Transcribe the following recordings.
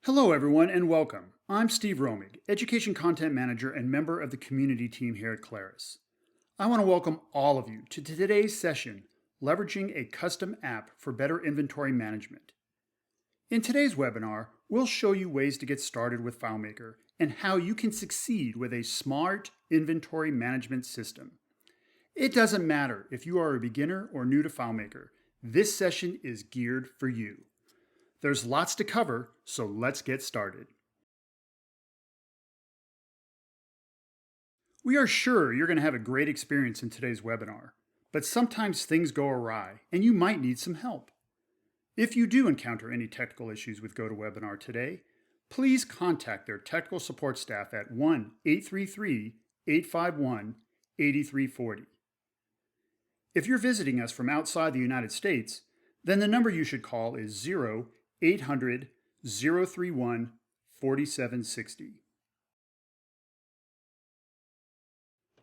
Hello, everyone, and welcome. I'm Steve Romig, Education Content Manager and member of the community team here at Claris. I want to welcome all of you to today's session, Leveraging a Custom App for Better Inventory Management. In today's webinar, we'll show you ways to get started with FileMaker and how you can succeed with a smart inventory management system. It doesn't matter if you are a beginner or new to FileMaker, this session is geared for you. There's lots to cover, so let's get started. We are sure you're going to have a great experience in today's webinar, but sometimes things go awry and you might need some help. If you do encounter any technical issues with GoToWebinar today, please contact their technical support staff at 1-833-851-8340. If you're visiting us from outside the United States, then the number you should call is 0-800-031-4760.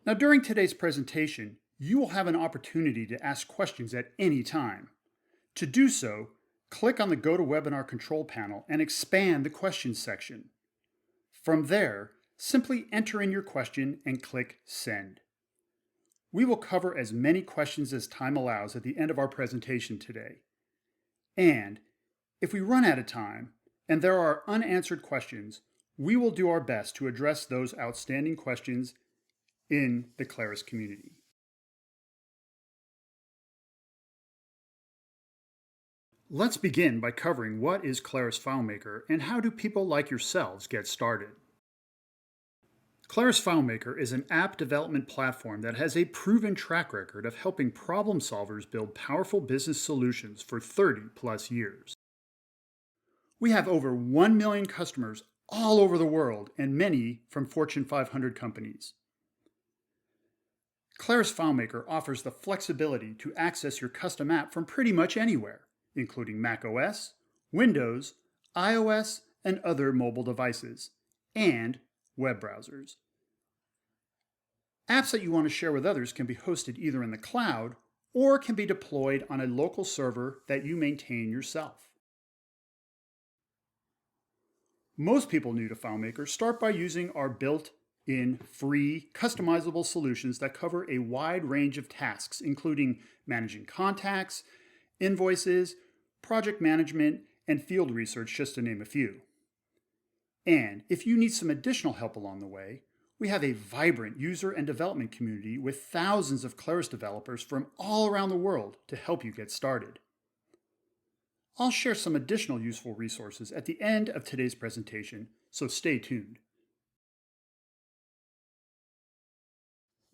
Now, during today's presentation, you will have an opportunity to ask questions at any time. To do so, click on the GoToWebinar control panel and expand the questions section. From there, simply enter in your question and click Send. We will cover as many questions as time allows at the end of our presentation today. And if we run out of time and there are unanswered questions, we will do our best to address those outstanding questions in the Claris community. Let's begin by covering what is Claris FileMaker and how do people like yourselves get started. Claris FileMaker is an app development platform that has a proven track record of helping problem solvers build powerful business solutions for 30+ years. We have over 1 million customers all over the world and many from Fortune 500 companies. Claris FileMaker offers the flexibility to access your custom app from pretty much anywhere, including macOS, Windows, iOS, and other mobile devices, and web browsers. Apps that you want to share with others can be hosted either in the cloud or can be deployed on a local server that you maintain yourself. Most people new to FileMaker start by using our built-in free customizable solutions that cover a wide range of tasks, including managing contacts, invoices, project management, and field research, just to name a few. And if you need some additional help along the way, we have a vibrant user and development community with thousands of Claris developers from all around the world to help you get started. I'll share some additional useful resources at the end of today's presentation, so stay tuned.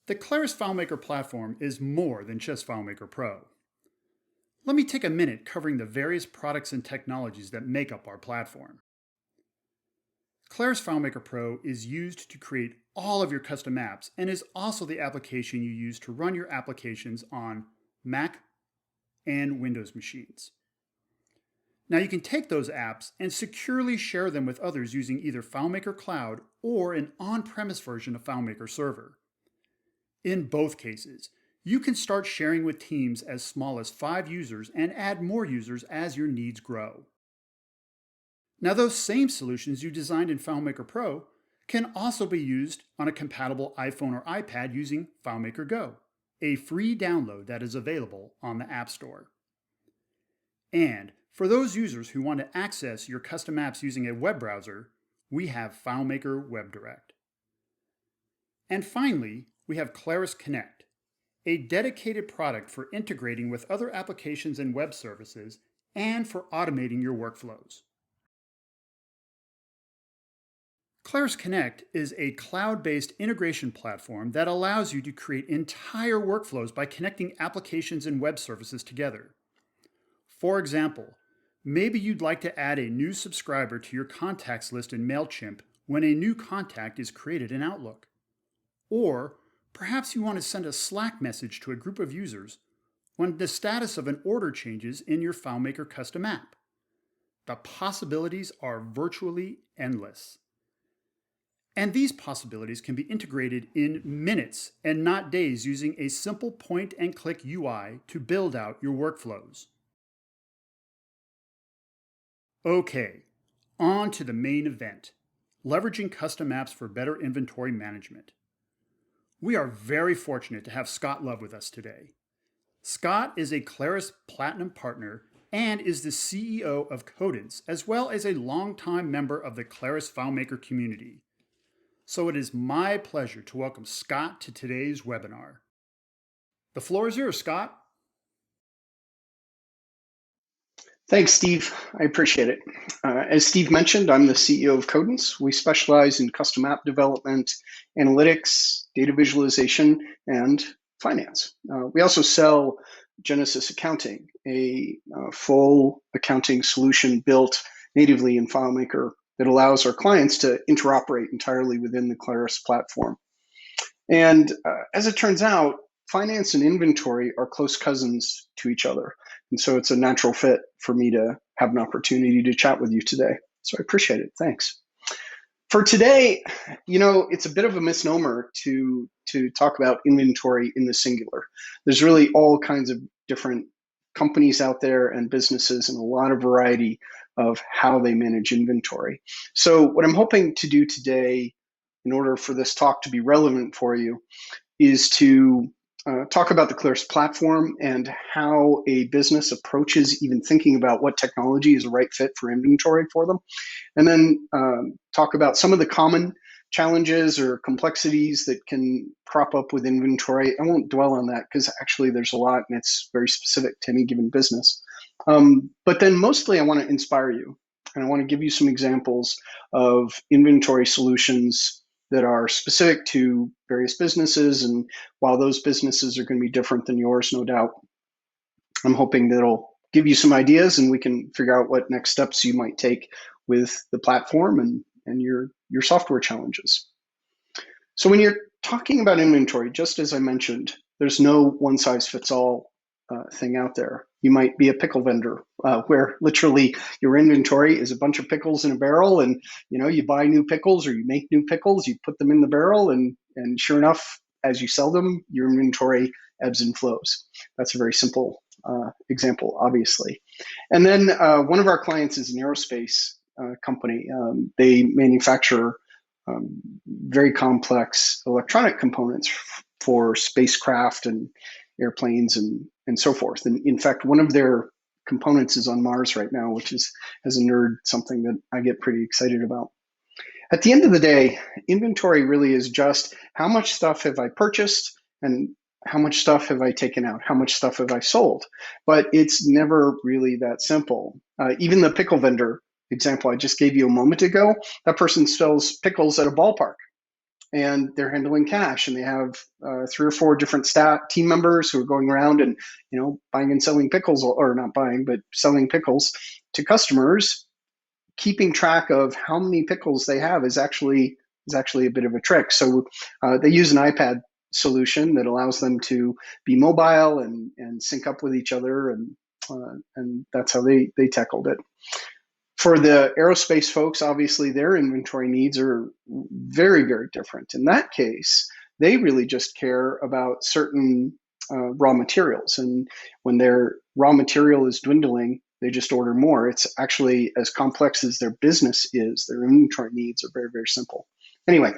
The Claris FileMaker platform is more than just FileMaker Pro. Let me take a minute covering the various products and technologies that make up our platform. Claris FileMaker Pro is used to create all of your custom apps and is also the application you use to run your applications on Mac and Windows machines. Now you can take those apps and securely share them with others using either FileMaker Cloud or an on-premise version of FileMaker Server. In both cases, you can start sharing with teams as small as 5 users and add more users as your needs grow. Now those same solutions you designed in FileMaker Pro can also be used on a compatible iPhone or iPad using FileMaker Go, a free download that is available on the App Store. And for those users who want to access your custom apps using a web browser, we have FileMaker WebDirect. And finally, we have Claris Connect, a dedicated product for integrating with other applications and web services and for automating your workflows. Claris Connect is a cloud-based integration platform that allows you to create entire workflows by connecting applications and web services together. For example, maybe you'd like to add a new subscriber to your contacts list in MailChimp when a new contact is created in Outlook. Or perhaps you want to send a Slack message to a group of users when the status of an order changes in your FileMaker custom app. The possibilities are virtually endless. And these possibilities can be integrated in minutes and not days using a simple point-and-click UI to build out your workflows. Okay, On to the main event, leveraging custom apps for better inventory management. We are very fortunate to have Scott Love with us today. Scott is a Claris Platinum Partner and is the CEO of Codance, as well as a longtime member of the Claris FileMaker community. So it is my pleasure to welcome Scott to today's webinar. The floor is yours, Scott. Thanks, Steve. I appreciate it. As Steve mentioned, I'm the CEO of Codance. We specialize in custom app development, analytics, data visualization, and finance. We also sell Genesis Accounting, a full accounting solution built natively in FileMaker that allows our clients to interoperate entirely within the Claris platform. And as it turns out, finance and inventory are close cousins to each other. And so it's a natural fit for me to have an opportunity to chat with you today. So I appreciate it. Thanks. For today, it's a bit of a misnomer to talk about inventory in the singular. There's really all kinds of different companies out there and businesses and a lot of variety of how they manage inventory. So what I'm hoping to do today, in order for this talk to be relevant for you, is to talk about the Claris platform and how a business approaches even thinking about what technology is a right fit for inventory for them. And then talk about some of the common challenges or complexities that can crop up with inventory. I won't dwell on that because actually there's a lot and it's very specific to any given business. But then mostly I want to inspire you and I want to give you some examples of inventory solutions that are specific to various businesses. And while those businesses are going to be different than yours, no doubt, I'm hoping that it'll give you some ideas and we can figure out what next steps you might take with the platform and your software challenges. So when you're talking about inventory, just as I mentioned, there's no one size fits all thing out there. You might be a pickle vendor where literally your inventory is a bunch of pickles in a barrel, and you buy new pickles or you make new pickles, you put them in the barrel, and sure enough, as you sell them, your inventory ebbs and flows. That's a very simple example, obviously. And then one of our clients is an aerospace company. They manufacture very complex electronic components for spacecraft and airplanes and so forth. And in fact, one of their components is on Mars right now, which is, as a nerd, something that I get pretty excited about. At the end of the day, inventory really is just how much stuff have I purchased and how much stuff have I taken out? How much stuff have I sold? But it's never really that simple. Even the pickle vendor example I just gave you a moment ago, that person sells pickles at a ballpark. And they're handling cash, and they have 3 or 4 different team members who are going around and buying and selling pickles, or not buying, but selling pickles to customers. Keeping track of how many pickles they have is actually a bit of a trick. So they use an iPad solution that allows them to be mobile and sync up with each other, and that's how they tackled it. For the aerospace folks, obviously their inventory needs are very, very different. In that case, they really just care about certain raw materials. And when their raw material is dwindling, they just order more. It's actually as complex as their business is. Their inventory needs are very, very simple. Anyway,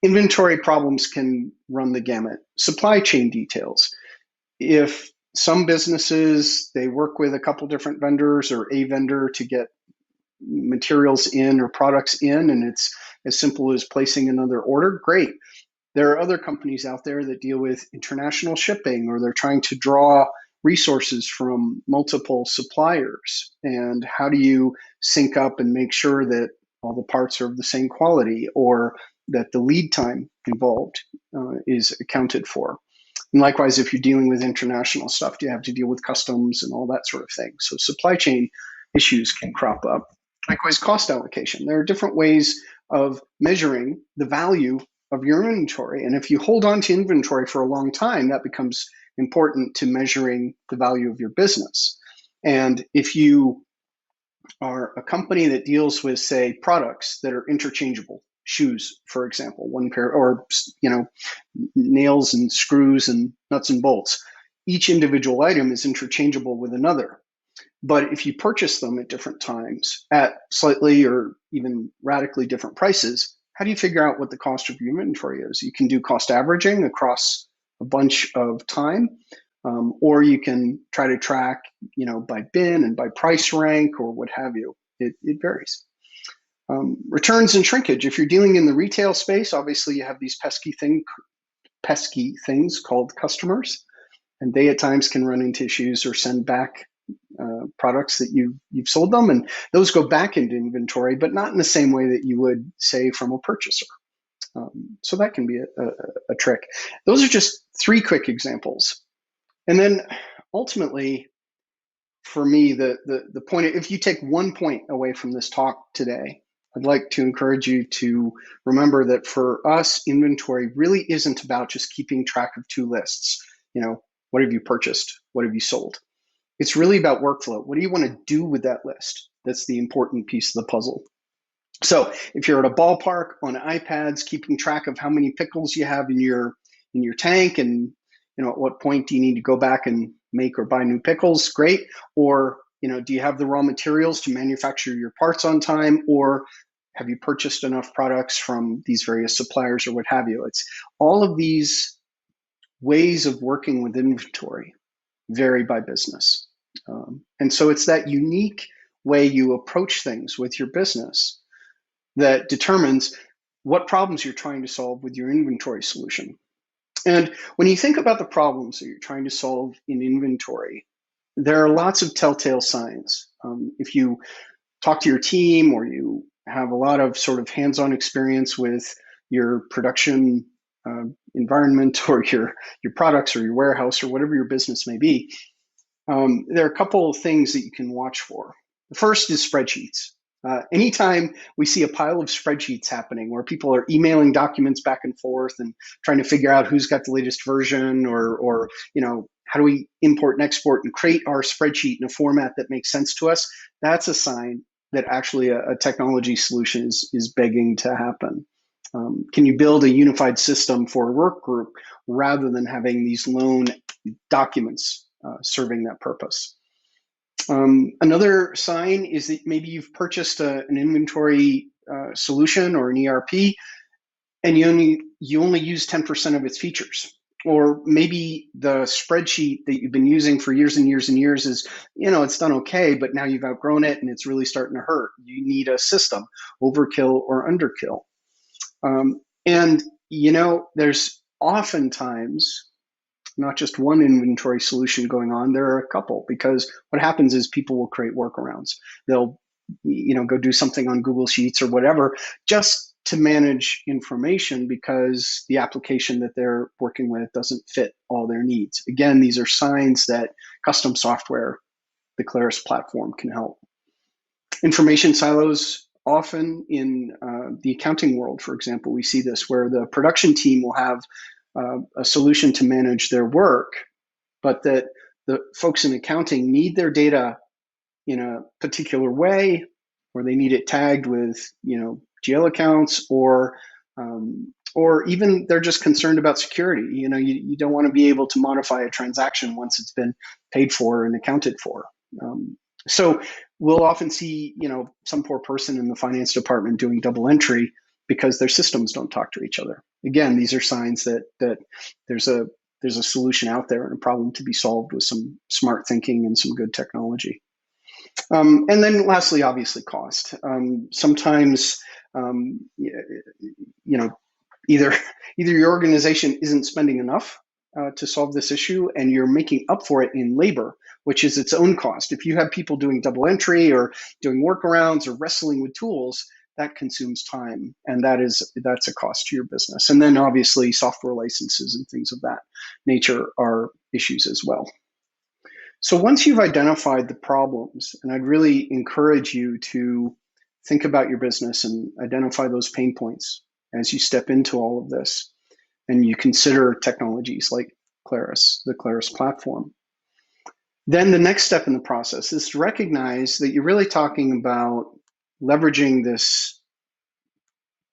inventory problems can run the gamut. Supply chain details. If some businesses, they work with a couple different vendors or a vendor to get materials in or products in, and it's as simple as placing another order, great. There are other companies out there that deal with international shipping, or they're trying to draw resources from multiple suppliers. And how do you sync up and make sure that all the parts are of the same quality, or that the lead time involved is accounted for? And likewise, if you're dealing with international stuff, you have to deal with customs and all that sort of thing. So supply chain issues can crop up. Likewise, cost allocation. There are different ways of measuring the value of your inventory. And if you hold on to inventory for a long time, that becomes important to measuring the value of your business. And if you are a company that deals with, say, products that are interchangeable, shoes, for example, one pair, or nails and screws and nuts and bolts, each individual item is interchangeable with another. But if you purchase them at different times at slightly or even radically different prices, how do you figure out what the cost of your inventory is? You can do cost averaging across a bunch of time, or you can try to track, by bin and by price rank or what have you. It varies. Returns and shrinkage. If you're dealing in the retail space, obviously you have these pesky things called customers, and they at times can run into issues or send back products that you've sold them, and those go back into inventory, but not in the same way that you would say from a purchaser. So that can be a trick. Those are just three quick examples. And then ultimately, for me, the point, if you take one point away from this talk today, I'd like to encourage you to remember that for us, inventory really isn't about just keeping track of two lists. What have you purchased? What have you sold? It's really about workflow. What do you want to do with that list? That's the important piece of the puzzle. So if you're at a ballpark on iPads, keeping track of how many pickles you have in your tank, and at what point do you need to go back and make or buy new pickles? Great. Or do you have the raw materials to manufacture your parts on time? Or have you purchased enough products from these various suppliers or what have you? It's all of these ways of working with inventory vary by business. And so it's that unique way you approach things with your business that determines what problems you're trying to solve with your inventory solution. And when you think about the problems that you're trying to solve in inventory, there are lots of telltale signs. If you talk to your team or you have a lot of sort of hands-on experience with your production environment or your products or your warehouse or whatever your business may be, there are a couple of things that you can watch for. The first is spreadsheets. Anytime we see a pile of spreadsheets happening where people are emailing documents back and forth and trying to figure out who's got the latest version, or how do we import and export and create our spreadsheet in a format that makes sense to us, that's a sign that actually a technology solution is begging to happen. Can you build a unified system for a work group rather than having these lone documents serving that purpose? Another sign is that maybe you've purchased an inventory solution or an ERP, and you only use 10% of its features. Or maybe the spreadsheet that you've been using for years and years and years is, it's done okay, but now you've outgrown it and it's really starting to hurt. You need a system, overkill or underkill. And there's oftentimes not just one inventory solution going on, there are a couple, because what happens is people will create workarounds. They'll go do something on Google Sheets or whatever just to manage information because the application that they're working with doesn't fit all their needs. Again, these are signs that custom software, the Claris platform, can help. Information silos. Often in the accounting world, for example, we see this where the production team will have a solution to manage their work, but that the folks in accounting need their data in a particular way, or they need it tagged with GL accounts, or even they're just concerned about security. You don't want to be able to modify a transaction once it's been paid for and accounted for. So we'll often see some poor person in the finance department doing double entry because their systems don't talk to each other. Again, these are signs that there's a solution out there and a problem to be solved with some smart thinking and some good technology. And then lastly, obviously, cost. Sometimes, either your organization isn't spending enough to solve this issue, and you're making up for it in labor, which is its own cost. If you have people doing double entry or doing workarounds or wrestling with tools, that consumes time, and that's a cost to your business. And then obviously software licenses and things of that nature are issues as well. So once you've identified the problems, and I'd really encourage you to think about your business and identify those pain points as you step into all of this, and you consider technologies like Claris, the Claris platform. Then the next step in the process is to recognize that you're really talking about leveraging this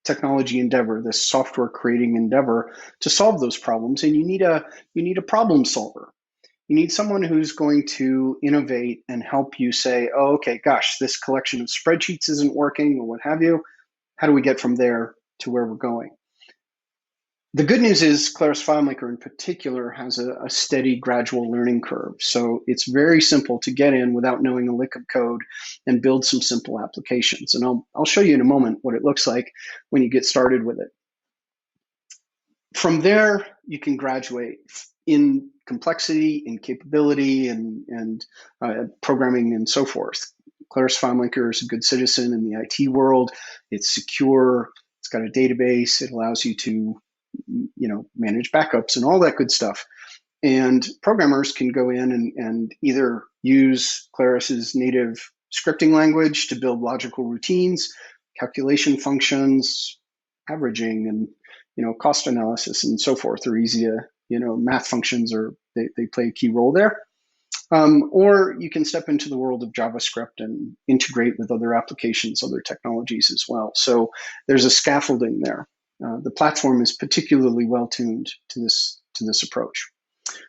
technology endeavor, this software creating endeavor, to solve those problems, and you need a problem solver. You need someone who's going to innovate and help you say, oh, okay, gosh, this collection of spreadsheets isn't working or what have you. How do we get from there to where we're going? The good news is Claris FileMaker in particular has a steady gradual learning curve. So it's very simple to get in without knowing a lick of code and build some simple applications. And I'll show you in a moment what it looks like when you get started with it. From there, you can graduate in complexity, in capability, and programming and so forth. Claris FileMaker is a good citizen in the IT world. It's secure. It's got a database. It allows you to, manage backups and all that good stuff. And programmers can go in and either use Claris's native scripting language to build logical routines, calculation functions, averaging, and cost analysis and so forth are easy to, math functions they play a key role there. Or you can step into the world of JavaScript and integrate with other applications, other technologies as well. So there's a scaffolding there. The platform is particularly well tuned to this approach.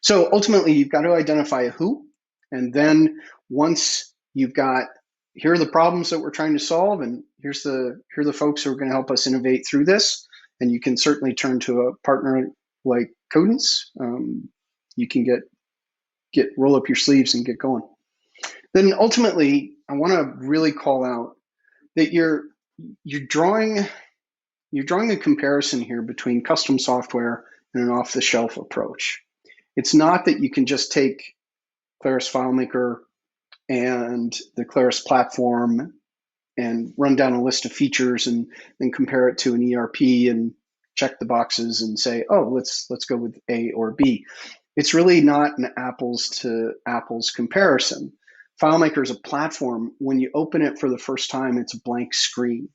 So ultimately, you've got to identify a who, and then once you've got, here are the problems that we're trying to solve, and here are the folks who are going to help us innovate through this. And you can certainly turn to a partner like Codence. You can roll up your sleeves and get going. Then ultimately, I want to really call out that you're drawing a comparison here between custom software and an off-the-shelf approach. It's not that you can just take Claris FileMaker and the Claris platform and run down a list of features and then compare it to an ERP and check the boxes and say, oh, let's go with A or B. It's really not an apples to apples comparison. FileMaker is a platform. When you open it for the first time, it's a blank screen.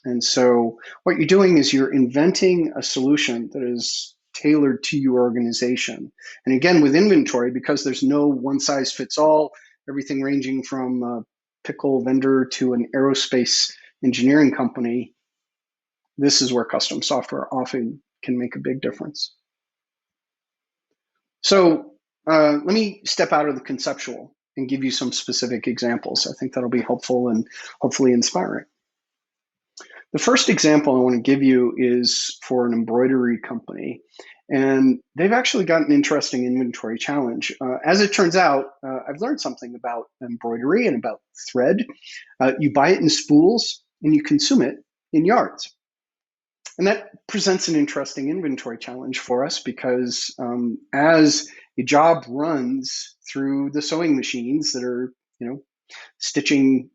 And so what you're doing is you're inventing a solution that is tailored to your organization. And again, with inventory, because there's no one size fits all, everything ranging from a pickle vendor to an aerospace engineering company, this is where custom software often can make a big difference. So let me step out of the conceptual and give you some specific examples. I think that'll be helpful and hopefully inspiring. The first example I want to give you is for an embroidery company, and they've actually got an interesting inventory challenge. As it turns out, I've learned something about embroidery and about thread. You buy it in spools and you consume it in yards. And that presents an interesting inventory challenge for us because as a job runs through the sewing machines that are, stitching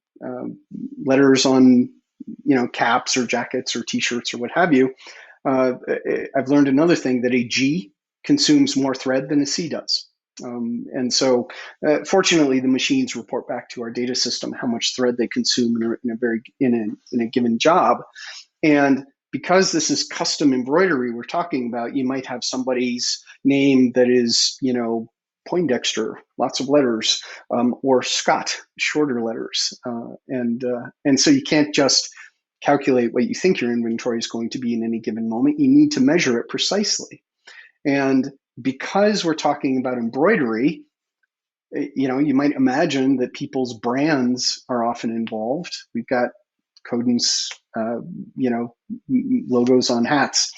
letters on, caps or jackets or t-shirts or what have you, I've learned another thing, that a G consumes more thread than a C does. And so fortunately, the machines report back to our data system how much thread they consume in a given job. And because this is custom embroidery we're talking about, you might have somebody's name that is, Poindexter, lots of letters, or Scott, shorter letters. And so you can't just calculate what you think your inventory is going to be in any given moment. You need to measure it precisely. And because we're talking about embroidery, you might imagine that people's brands are often involved. We've got Codence, logos on hats.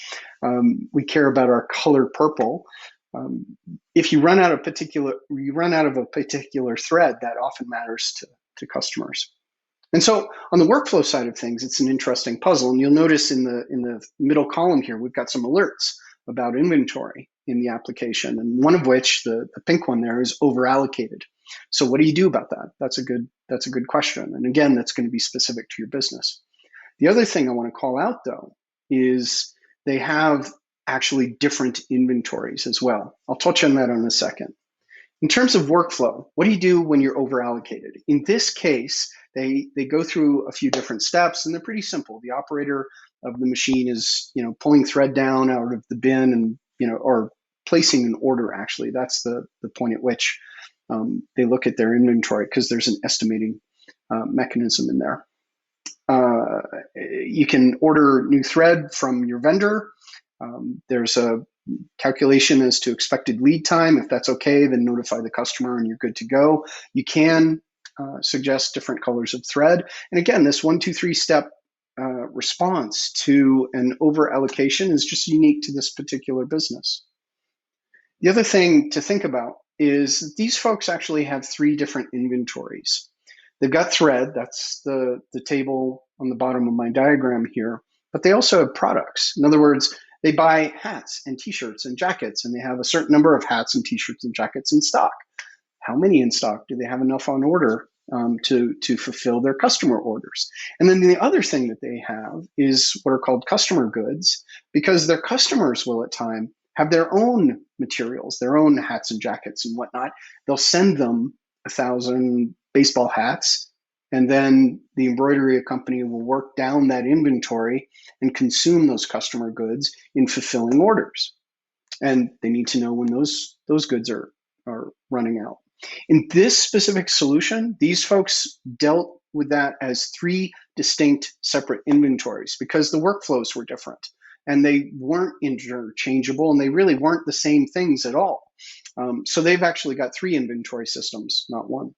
We care about our color purple. If you run out of a particular thread, that often matters to customers. And so on the workflow side of things, it's an interesting puzzle. And you'll notice in the middle column here, we've got some alerts about inventory in the application, and one of which, the pink one there, is over allocated. So what do you do about that? That's a good question. And again, that's going to be specific to your business. The other thing I want to call out, though, is they have actually different inventories as well. I'll touch on that in a second. In terms of workflow, what do you do when you're over allocated? In this case, they go through a few different steps, and they're pretty simple. The operator of the machine is, pulling thread down out of the bin and, or placing an order, actually. That's the point at which they look at their inventory, because there's an estimating mechanism in there. You can order new thread from your vendor. There's a calculation as to expected lead time. If that's okay, then notify the customer and you're good to go. You can suggest different colors of thread. And again, this 1, 2, 3 step response to an over allocation is just unique to this particular business. The other thing to think about is these folks actually have 3 different inventories. They've got thread, that's the table on the bottom of my diagram here, but they also have products. In other words, they buy hats and t-shirts and jackets, and they have a certain number of hats and t-shirts and jackets in stock. How many in stock? Do they have enough on order to fulfill their customer orders? And then the other thing that they have is what are called customer goods, because their customers will at times have their own materials, their own hats and jackets and whatnot. They'll send them 1,000 baseball hats, and then the embroidery company will work down that inventory and consume those customer goods in fulfilling orders. And they need to know when those goods are running out. In this specific solution, these folks dealt with that as 3 distinct separate inventories because the workflows were different and they weren't interchangeable and they really weren't the same things at all. So they've actually got 3 inventory systems, not 1.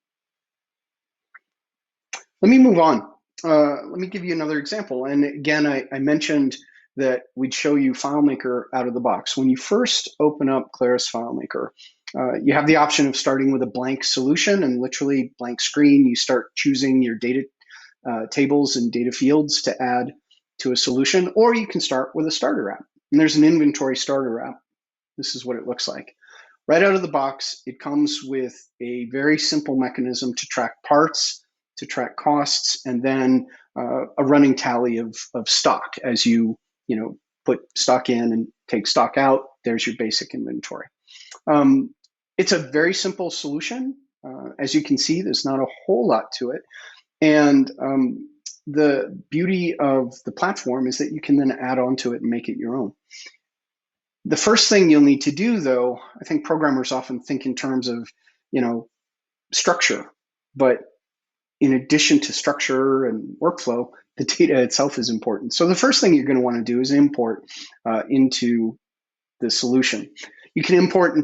Let me move on. Let me give you another example. And again, I mentioned that we'd show you FileMaker out of the box. When you first open up Claris FileMaker, you have the option of starting with a blank solution and literally blank screen. You start choosing your data tables and data fields to add to a solution, or you can start with a starter app. And there's an inventory starter app. This is what it looks like. Right out of the box, it comes with a very simple mechanism to track parts, to track costs, and then a running tally of stock as you put stock in and take stock out. There's your basic inventory. It's a very simple solution. As you can see, there's not a whole lot to it. And the beauty of the platform is that you can then add on to it and make it your own. The first thing you'll need to do, though, I think programmers often think in terms of, structure, but in addition to structure and workflow, the data itself is important. So the first thing you're going to want to do is import into the solution. You can import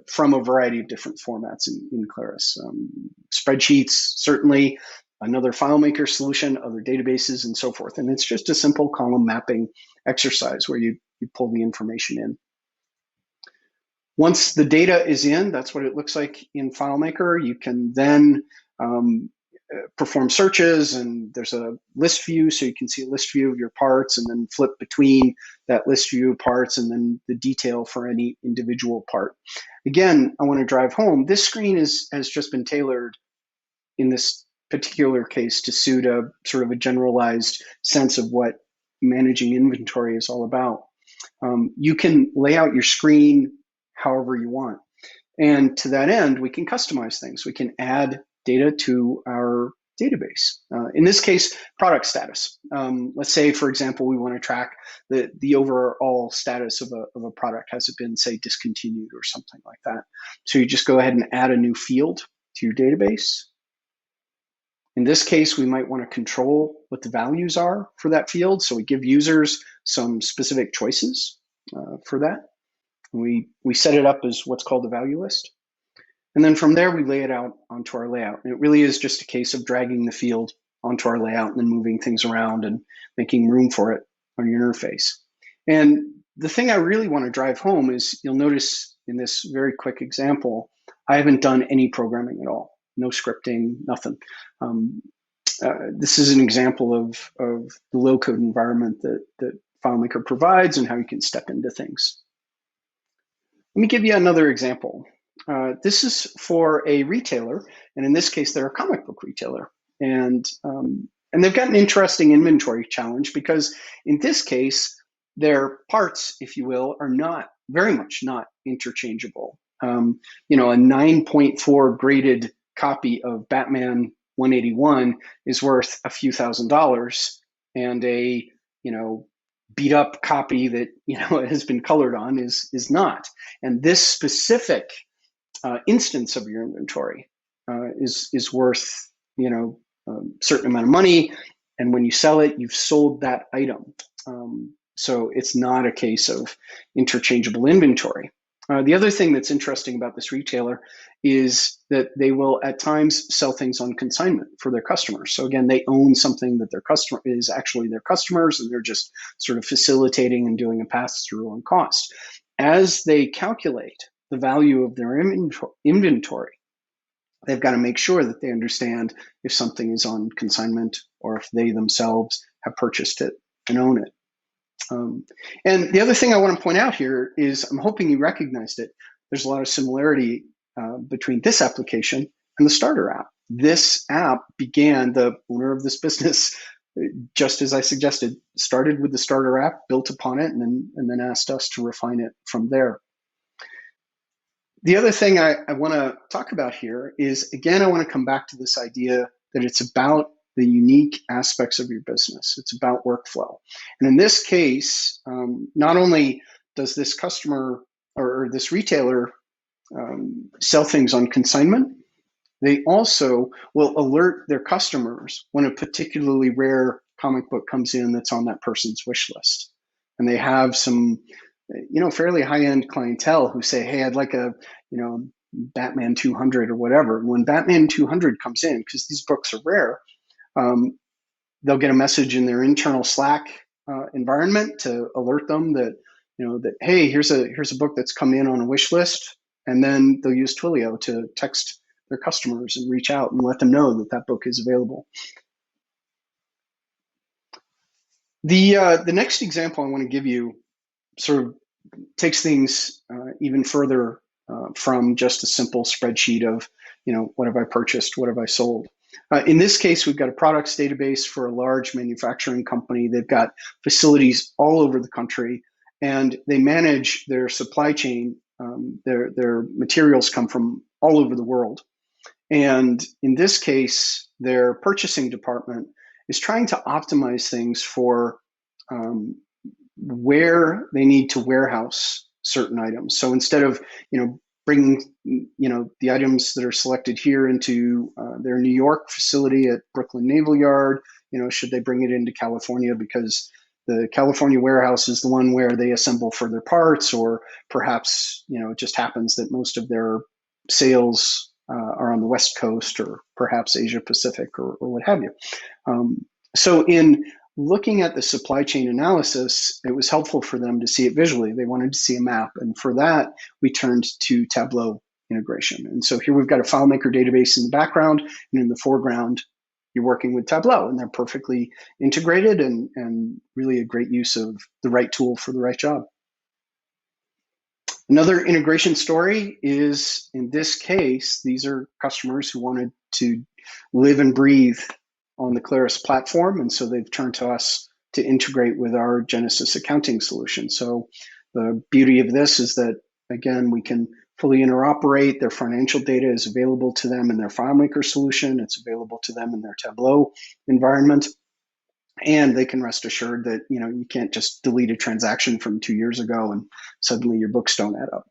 from a variety of different formats in Claris. Spreadsheets, certainly, another FileMaker solution, other databases, and so forth. And it's just a simple column mapping exercise where you pull the information in. Once the data is in, that's what it looks like in FileMaker. You can then perform searches, and there's a list view, so you can see a list view of your parts and then flip between that list view of parts and then the detail for any individual part. Again, I want to drive home, this screen has just been tailored in this particular case to suit a sort of a generalized sense of what managing inventory is all about. You can lay out your screen however you want. And to that end, we can customize things. We can add data to our database. In this case, product status. Let's say, for example, we want to track the overall status of a product. Has it been, say, discontinued or something like that? So you just go ahead and add a new field to your database. In this case, we might want to control what the values are for that field. So we give users some specific choices for that. We set it up as what's called a value list. And then from there, we lay it out onto our layout. And it really is just a case of dragging the field onto our layout and then moving things around and making room for it on your interface. And the thing I really want to drive home is you'll notice in this very quick example, I haven't done any programming at all. No scripting, nothing. This is an example of the low-code environment that FileMaker provides and how you can step into things. Let me give you another example. This is for a retailer, and in this case, they're a comic book retailer. And they've got an interesting inventory challenge because in this case, their parts, if you will, are very much not interchangeable. A 9.4 graded copy of Batman 181 is worth a few $1,000s, and a beat up copy that has been colored on is not. And this specific instance of your inventory is worth a certain amount of money, and when you sell it, you've sold that item. So it's not a case of interchangeable inventory. The other thing that's interesting about this retailer is that they will at times sell things on consignment for their customers. So again, they own something that their customer is actually their customers, and they're just sort of facilitating and doing a pass-through on cost. As they calculate the value of their inventory, they've got to make sure that they understand if something is on consignment or if they themselves have purchased it and own it. And the other thing I want to point out here is, I'm hoping you recognized it, there's a lot of similarity between this application and the starter app. This app began, the owner of this business, just as I suggested, started with the starter app, built upon it, and then asked us to refine it from there. The other thing I want to talk about here is, again, I want to come back to this idea that it's about the unique aspects of your business. It's about workflow. And in this case, not only does this customer or this retailer sell things on consignment, they also will alert their customers when a particularly rare comic book comes in that's on that person's wish list. And they have some, fairly high-end clientele who say, hey, I'd like a, Batman 200 or whatever. And when Batman 200 comes in, because these books are rare, they'll get a message in their internal Slack environment to alert them that, that, hey, here's a book that's come in on a wish list. And then they'll use Twilio to text their customers and reach out and let them know that that book is available. The next example I want to give you sort of takes things even further from just a simple spreadsheet of, what have I purchased, what have I sold. In this case, we've got a products database for a large manufacturing company. They've got facilities all over the country, and they manage their supply chain. Their materials come from all over the world. And in this case, their purchasing department is trying to optimize things for where they need to warehouse certain items. So instead of, bringing, the items that are selected here into their New York facility at Brooklyn Naval Yard, should they bring it into California because the California warehouse is the one where they assemble for their parts, or perhaps, it just happens that most of their sales are on the West Coast, or perhaps Asia Pacific, or what have you. So in looking at the supply chain analysis, it was helpful for them to see it visually. They wanted to see a map. And for that, we turned to Tableau integration. And so here we've got a FileMaker database in the background, and in the foreground, you're working with Tableau, and they're perfectly integrated and really a great use of the right tool for the right job. Another integration story is, in this case, these are customers who wanted to live and breathe on the Claris platform, and so they've turned to us to integrate with our Genesis accounting solution. So the beauty of this is that, again, we can fully interoperate. Their financial data is available to them in their FileMaker solution. It's available to them in their Tableau environment. And they can rest assured that, you can't just delete a transaction from 2 years ago and suddenly your books don't add up.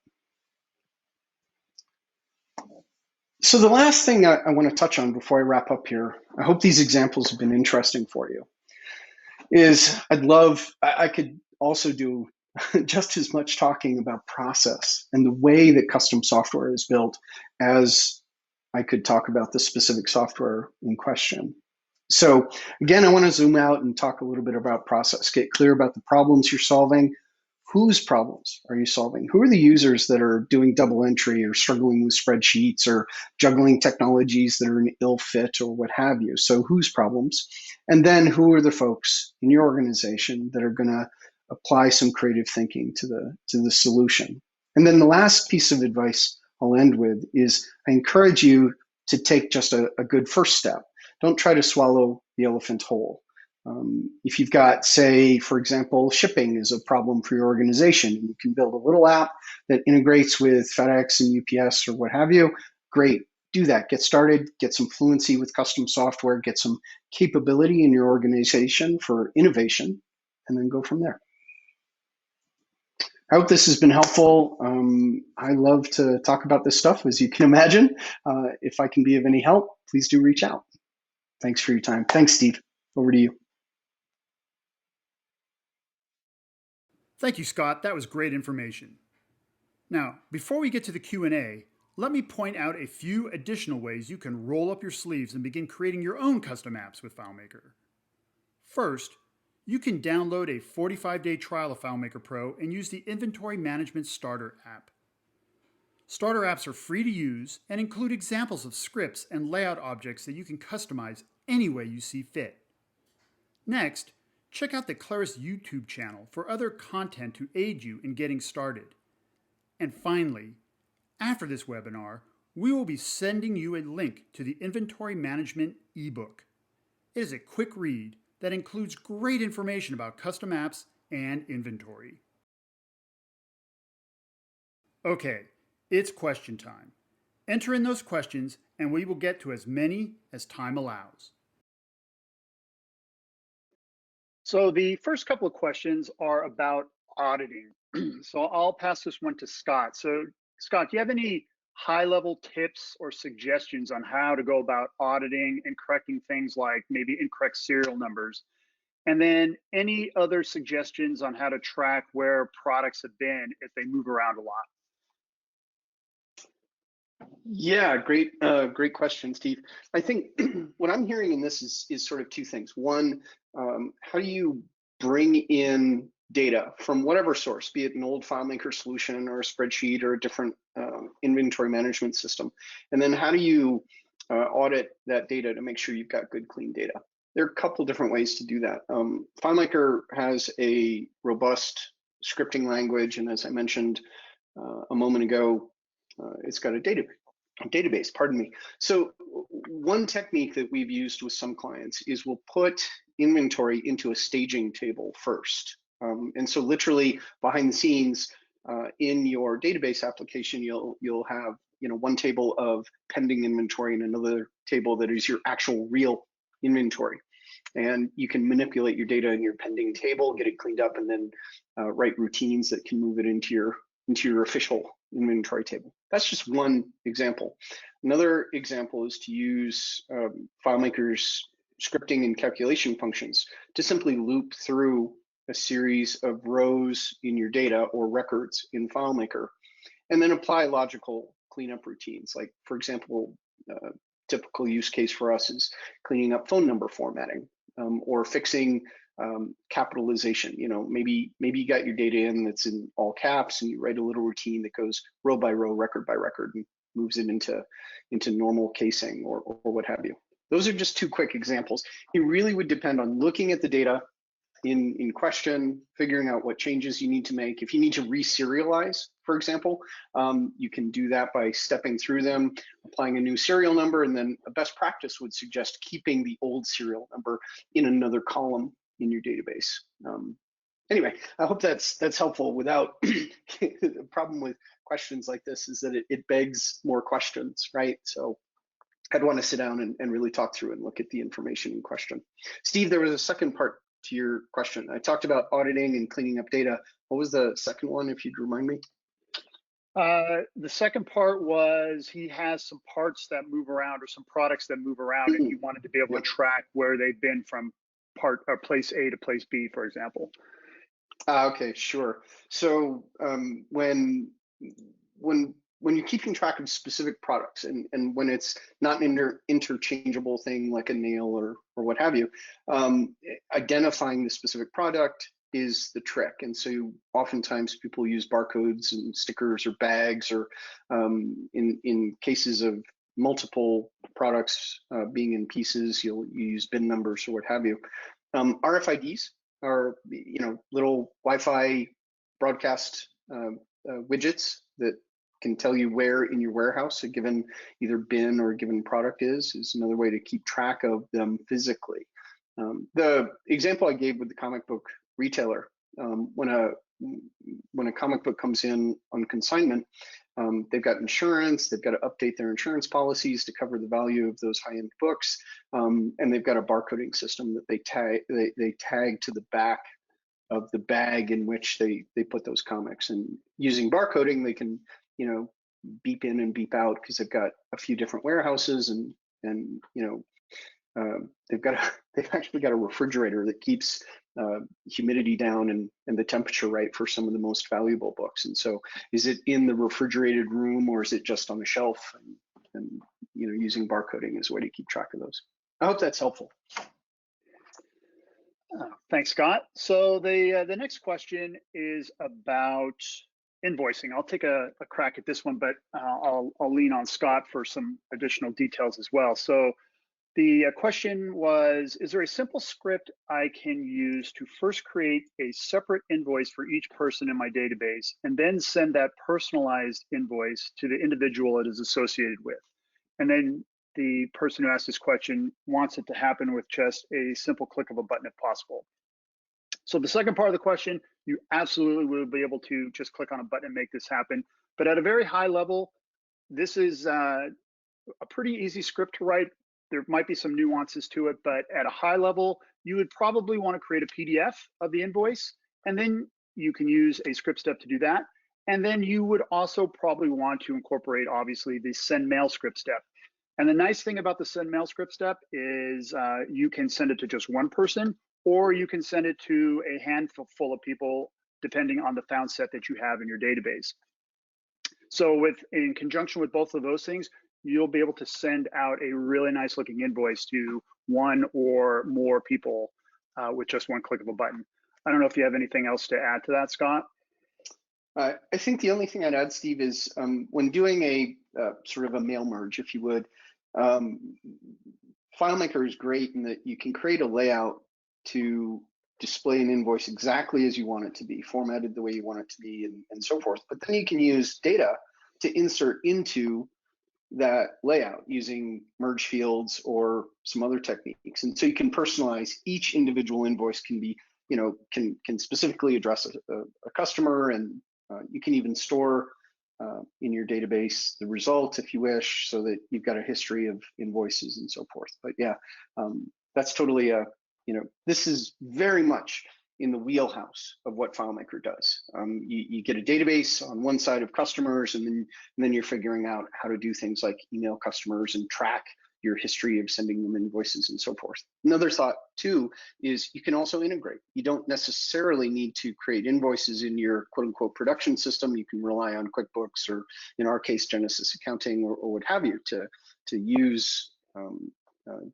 So the last thing I want to touch on before I wrap up here, I hope these examples have been interesting for you, is I could also do just as much talking about process and the way that custom software is built as I could talk about the specific software in question. So again, I want to zoom out and talk a little bit about process, get clear about the problems you're solving. Whose problems are you solving? Who are the users that are doing double entry or struggling with spreadsheets or juggling technologies that are an ill fit or what have you? So whose problems? And then who are the folks in your organization that are going to apply some creative thinking to the solution? And then the last piece of advice I'll end with is I encourage you to take just a good first step. Don't try to swallow the elephant whole. If you've got, say, for example, shipping is a problem for your organization, and you can build a little app that integrates with FedEx and UPS or what have you, great, do that. Get started, get some fluency with custom software, get some capability in your organization for innovation, and then go from there. I hope this has been helpful. I love to talk about this stuff, as you can imagine. If I can be of any help, please do reach out. Thanks for your time. Thanks, Steve. Over to you. Thank you, Scott. That was great information. Now, before we get to the Q&A, let me point out a few additional ways you can roll up your sleeves and begin creating your own custom apps with FileMaker. First, you can download a 45-day trial of FileMaker Pro and use the Inventory Management Starter app. Starter apps are free to use and include examples of scripts and layout objects that you can customize any way you see fit. Next, check out the Claris YouTube channel for other content to aid you in getting started. And finally, after this webinar, we will be sending you a link to the Inventory Management ebook. It is a quick read that includes great information about custom apps and inventory. Okay, it's question time. Enter in those questions and we will get to as many as time allows. So the first couple of questions are about auditing. So I'll pass this one to Scott. So Scott, do you have any high-level tips or suggestions on how to go about auditing and correcting things like maybe incorrect serial numbers? And then any other suggestions on how to track where products have been if they move around a lot? Yeah, great question, Steve. I think what I'm hearing in this is sort of two things. One, how do you bring in data from whatever source, be it an old FileMaker solution or a spreadsheet or a different inventory management system? And then how do you audit that data to make sure you've got good, clean data? There are a couple different ways to do that. FileMaker has a robust scripting language, and as I mentioned a moment ago, it's got a database, pardon me. So one technique that we've used with some clients is we'll put inventory into a staging table first. And so literally behind the scenes in your database application, you'll have one table of pending inventory and another table that is your actual real inventory. And you can manipulate your data in your pending table, get it cleaned up, and then write routines that can move it into your official inventory table. That's just one example. Another example is to use FileMaker's scripting and calculation functions to simply loop through a series of rows in your data or records in FileMaker, and then apply logical cleanup routines. Like, for example, typical use case for us is cleaning up phone number formatting or fixing capitalization. Maybe you got your data in that's in all caps, and you write a little routine that goes row by row, record by record, and moves it into normal casing or what have you. Those are just two quick examples. It really would depend on looking at the data in question, figuring out what changes you need to make. If you need to reserialize, for example, you can do that by stepping through them, applying a new serial number, and then a best practice would suggest keeping the old serial number in another column in your database. Anyway, I hope that's helpful. Without the problem with questions like this is that it begs more questions, right? So I'd want to sit down and really talk through and look at the information in question. Steve, there was a second part to your question. I talked about auditing and cleaning up data. What was the second one, if you'd remind me? The second part was he has some parts that move around or some products that move around, and he wanted to be able to track where they've been from place A to place B, for example. Okay, sure. So when you're keeping track of specific products and when it's not an interchangeable thing like a nail or what have you, identifying the specific product is the trick. And so oftentimes people use barcodes and stickers or bags, or in cases of multiple products being in pieces, you use bin numbers or what have you. RFIDs are little Wi-Fi broadcast widgets that can tell you where in your warehouse a given either bin or a given product is another way to keep track of them physically. The example I gave with the comic book retailer, when a comic book comes in on consignment, they've got insurance, they've got to update their insurance policies to cover the value of those high-end books, and they've got a barcoding system that they tag to the back of the bag in which they put those comics. And using barcoding, they can beep in and beep out because they've got a few different warehouses, and they've actually got a refrigerator that keeps humidity down and the temperature right for some of the most valuable books. And so is it in the refrigerated room, or is it just on the shelf? And using barcoding is a way to keep track of those. I hope that's helpful. Thanks, Scott. So the next question is about invoicing. I'll take a crack at this one, but I'll lean on Scott for some additional details as well. So the question was, is there a simple script I can use to first create a separate invoice for each person in my database and then send that personalized invoice to the individual it is associated with? And then the person who asked this question wants it to happen with just a simple click of a button if possible. So the second part of the question, you absolutely will be able to just click on a button and make this happen. But at a very high level, this is a pretty easy script to write. There might be some nuances to it, but at a high level, you would probably want to create a PDF of the invoice, and then you can use a script step to do that. And then you would also probably want to incorporate, obviously, the send mail script step. And the nice thing about the send mail script step is you can send it to just one person, or you can send it to a handful of people, depending on the found set that you have in your database. So in conjunction with both of those things, you'll be able to send out a really nice looking invoice to one or more people with just one click of a button. I don't know if you have anything else to add to that, Scott. I think the only thing I'd add, Steve, is when doing a sort of a mail merge, if you would, FileMaker is great in that you can create a layout to display an invoice exactly as you want it to be, formatted the way you want it to be, and so forth. But then you can use data to insert into that layout using merge fields or some other techniques. And so you can personalize each individual invoice, can be, can specifically address a customer, and you can even store in your database the result if you wish, so that you've got a history of invoices and so forth. But yeah, that's totally this is very much in the wheelhouse of what FileMaker does. You get a database on one side of customers, and then you're figuring out how to do things like email customers and track your history of sending them invoices and so forth. Another thought too is you can also integrate. You don't necessarily need to create invoices in your quote unquote production system. You can rely on QuickBooks, or in our case, Genesis Accounting, or what have you, to use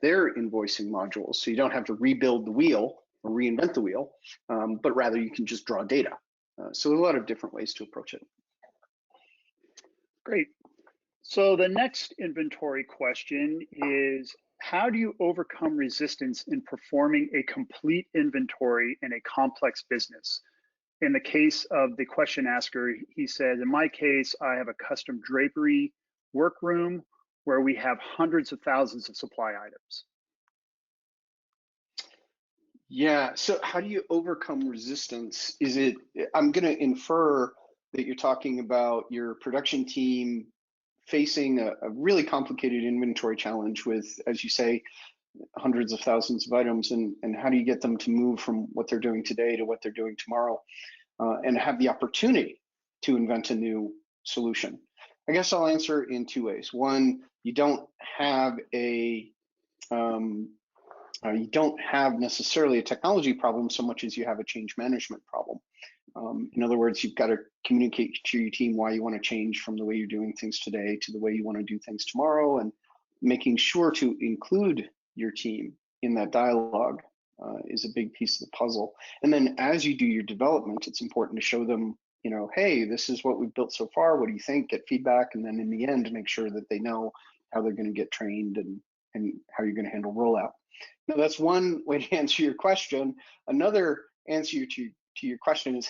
their invoicing modules. So you don't have to rebuild the wheel or reinvent the wheel, but rather you can just draw data. So there are a lot of different ways to approach it. Great. So the next inventory question is, how do you overcome resistance in performing a complete inventory in a complex business? In the case of the question asker, he said, in my case, I have a custom drapery workroom where we have hundreds of thousands of supply items. Yeah, so how do you overcome resistance? I'm going to infer that you're talking about your production team facing a really complicated inventory challenge with, as you say, hundreds of thousands of items, and how do you get them to move from what they're doing today to what they're doing tomorrow, and have the opportunity to invent a new solution? I guess I'll answer in two ways. One, you don't have necessarily a technology problem so much as you have a change management problem. In other words, you've got to communicate to your team why you want to change from the way you're doing things today to the way you want to do things tomorrow, and making sure to include your team in that dialogue is a big piece of the puzzle. And then as you do your development, it's important to show them, hey, this is what we've built so far. What do you think? Get feedback, and then in the end, make sure that they know how they're going to get trained and how you're going to handle rollout. Now, that's one way to answer your question. Another answer to your question is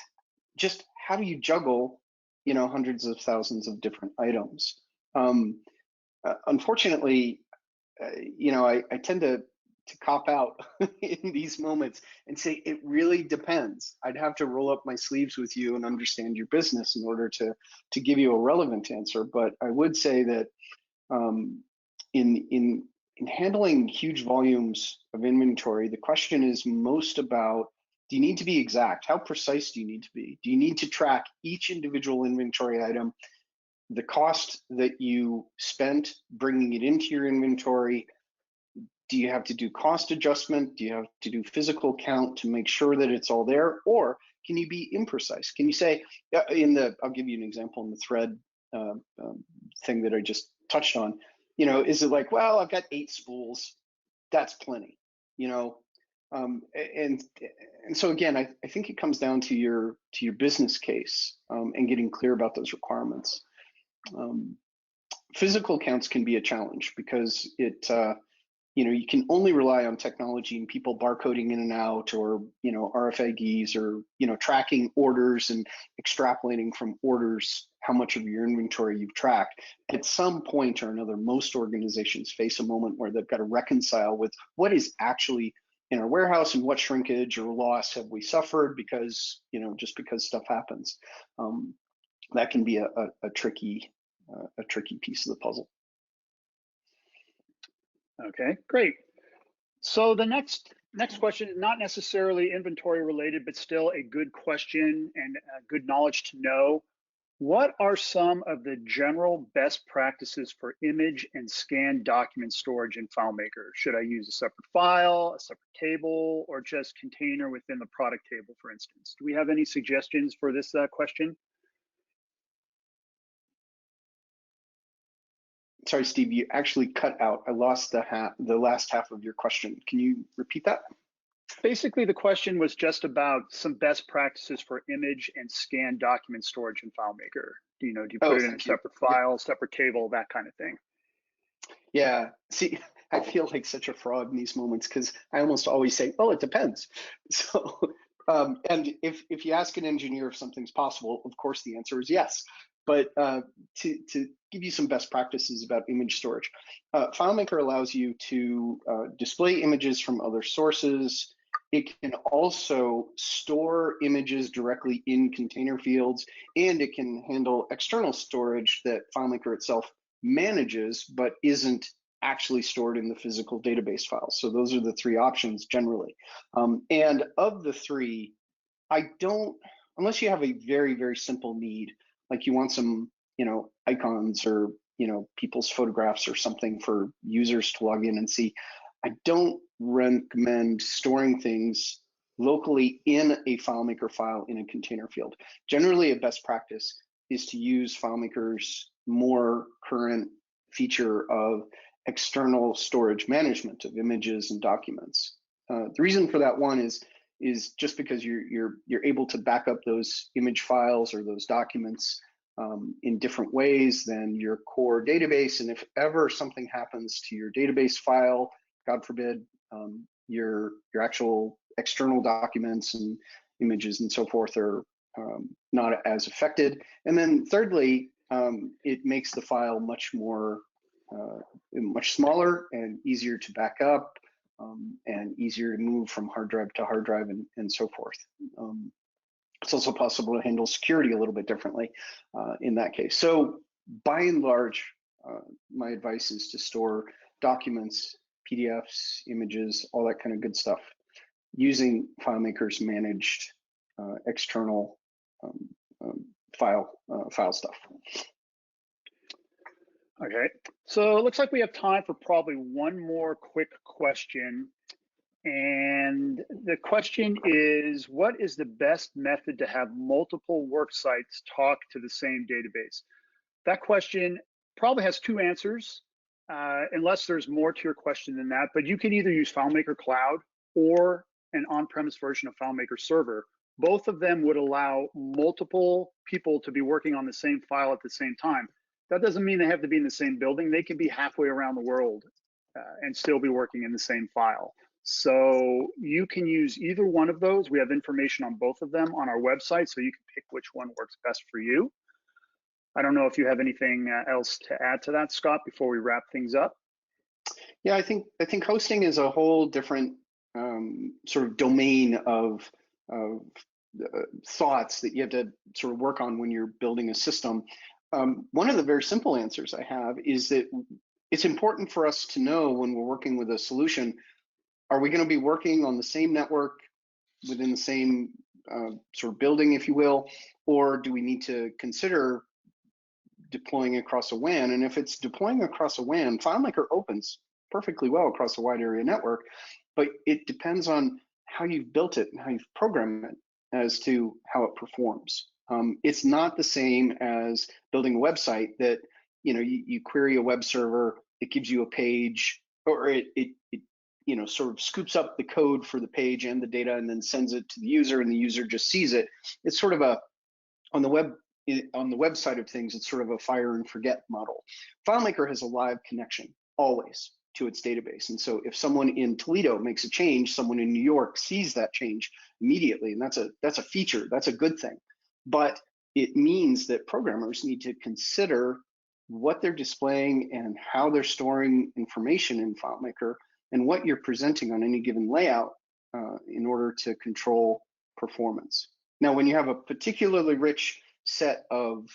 just how do you juggle, hundreds of thousands of different items? Unfortunately, I tend to cop out in these moments and say it really depends. I'd have to roll up my sleeves with you and understand your business in order to give you a relevant answer. But I would say that in handling huge volumes of inventory, the question is most about, do you need to be exact? How precise do you need to be? Do you need to track each individual inventory item, the cost that you spent bringing it into your inventory, Do you have to do cost adjustment? Do you have to do physical count to make sure that it's all there? Or can you be imprecise? Can you say, I'll give you an example in the thread thing that I just touched on. Is it like, well, I've got 8 spools, that's plenty, and so again, I think it comes down to your business case, and getting clear about those requirements. Physical counts can be a challenge because you can only rely on technology and people barcoding in and out, or RFIDs, or tracking orders and extrapolating from orders how much of your inventory you've tracked. At some point or another, most organizations face a moment where they've got to reconcile with what is actually in our warehouse and what shrinkage or loss have we suffered because just because stuff happens. That can be a tricky piece of the puzzle. Okay, great. So the next question, not necessarily inventory related, but still a good question and good knowledge to know. What are some of the general best practices for image and scan document storage in FileMaker? Should I use a separate file, a separate table, or just container within the product table, for instance? Do we have any suggestions for this question? Sorry, Steve, you actually cut out. I lost the last half of your question. Can you repeat that? Basically, the question was just about some best practices for image and scan document storage in FileMaker. Do you put it in a separate file, separate table, that kind of thing? Yeah. See, I feel like such a fraud in these moments because I almost always say, well, it depends. So, and if you ask an engineer if something's possible, of course the answer is yes. But to give you some best practices about image storage, FileMaker allows you to display images from other sources. It can also store images directly in container fields, and it can handle external storage that FileMaker itself manages, but isn't actually stored in the physical database files. So those are the 3 options generally. And of the 3, unless you have a very, very simple need, like you want some, icons or, people's photographs or something for users to log in and see, I don't recommend storing things locally in a FileMaker file in a container field. Generally, a best practice is to use FileMaker's more current feature of external storage management of images and documents. The reason for that one is just because you're able to back up those image files or those documents in different ways than your core database. And if ever something happens to your database file, God forbid, your actual external documents and images and so forth are not as affected. And then thirdly, it makes the file much smaller and easier to back up, and easier to move from hard drive to hard drive and so forth. It's also possible to handle security a little bit differently in that case. So by and large, my advice is to store documents, PDFs, images, all that kind of good stuff using FileMaker's managed external file stuff. Okay, so it looks like we have time for probably one more quick question. And the question is, what is the best method to have multiple work sites talk to the same database? That question probably has 2 answers, unless there's more to your question than that. But you can either use FileMaker Cloud or an on-premise version of FileMaker Server. Both of them would allow multiple people to be working on the same file at the same time. That doesn't mean they have to be in the same building. They can be halfway around the world and still be working in the same file. So you can use either one of those. We have information on both of them on our website, so you can pick which one works best for you. I don't know if you have anything else to add to that, Scott, before we wrap things up. Yeah, I think hosting is a whole different sort of domain of thoughts that you have to sort of work on when you're building a system. One of the very simple answers I have is that it's important for us to know when we're working with a solution, are we going to be working on the same network within the same sort of building, if you will, or do we need to consider deploying across a WAN? And if it's deploying across a WAN, FileMaker opens perfectly well across a wide area network, but it depends on how you've built it and how you've programmed it as to how it performs. It's not the same as building a website that you query a web server, it gives you a page, or it sort of scoops up the code for the page and the data and then sends it to the user, and the user just sees it. It's sort of on the web side of things, it's sort of a fire and forget model. FileMaker has a live connection always to its database. And so if someone in Toledo makes a change, someone in New York sees that change immediately. And that's a feature, that's a good thing. But it means that programmers need to consider what they're displaying and how they're storing information in FileMaker and what you're presenting on any given layout in order to control performance. Now, when you have a particularly rich set of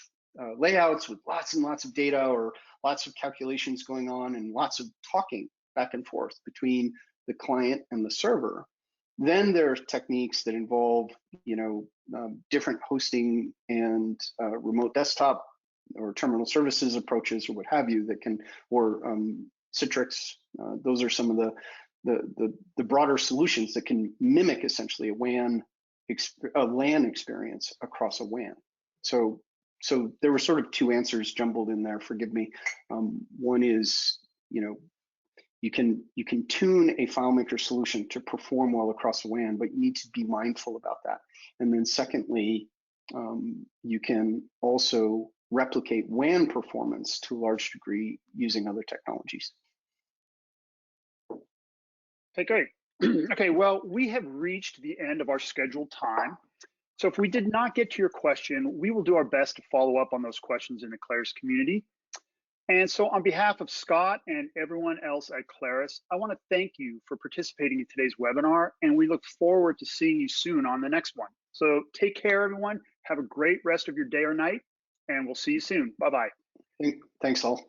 layouts with lots and lots of data, or lots of calculations going on and lots of talking back and forth between the client and the server, then there are techniques that involve different hosting and remote desktop or terminal services approaches, or what have you, that can, or Citrix. Those are some of the broader solutions that can mimic essentially a LAN experience across a WAN. So there were sort of two answers jumbled in there, forgive me. One is, you can tune a FileMaker solution to perform well across a WAN, but you need to be mindful about that. And then secondly, you can also replicate WAN performance to a large degree using other technologies. Okay, great. Okay, well, we have reached the end of our scheduled time. So if we did not get to your question, we will do our best to follow up on those questions in the Claris community. And so on behalf of Scott and everyone else at Claris, I want to thank you for participating in today's webinar, and we look forward to seeing you soon on the next one. So take care, everyone. Have a great rest of your day or night, and we'll see you soon. Bye-bye. Thanks all.